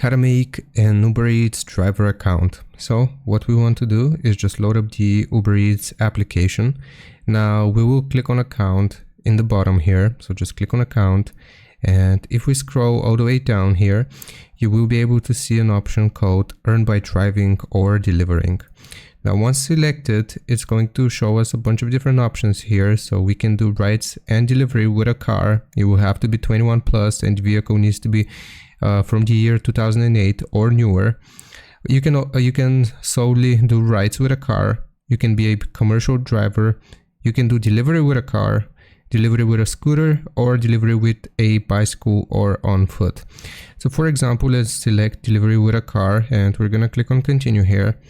how to make an Uber Eats driver account. So what we want to do is just load up the Uber Eats application. Now we will click on account in the bottom here. So just click on account. And if we scroll all the way down here, you will be able to see an option called earn by driving or delivering. Now once selected, it's going to show us a bunch of different options here. So we can do rides and delivery with a car. You will have to be 21 plus and the vehicle needs to be from the year 2008 or newer. You can solely do rides with a car. You can be a commercial driver. You can do delivery with a car, delivery with a scooter, or delivery with a bicycle or on foot. So for example, let's select delivery with a car and we're gonna click on continue here.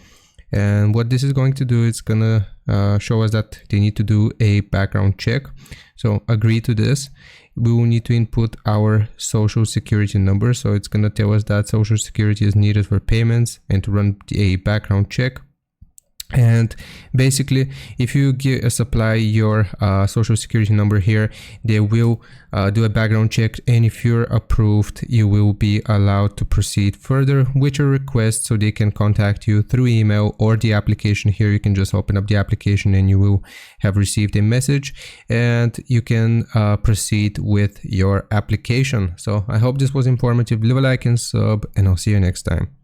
And what this is going to do, it's gonna show us that they need to do a background check. So agree to this. We will need to input our social security number. So it's gonna tell us that social security is needed for payments and to run a background check. And basically, if you supply your social security number here, they will do a background check, and if you're approved, you will be allowed to proceed further with your request, so they can contact you through email or the application. Here you can just open up the application and you will have received a message and you can proceed with your application. So I hope this was informative. Leave a like and sub, and I'll see you next time.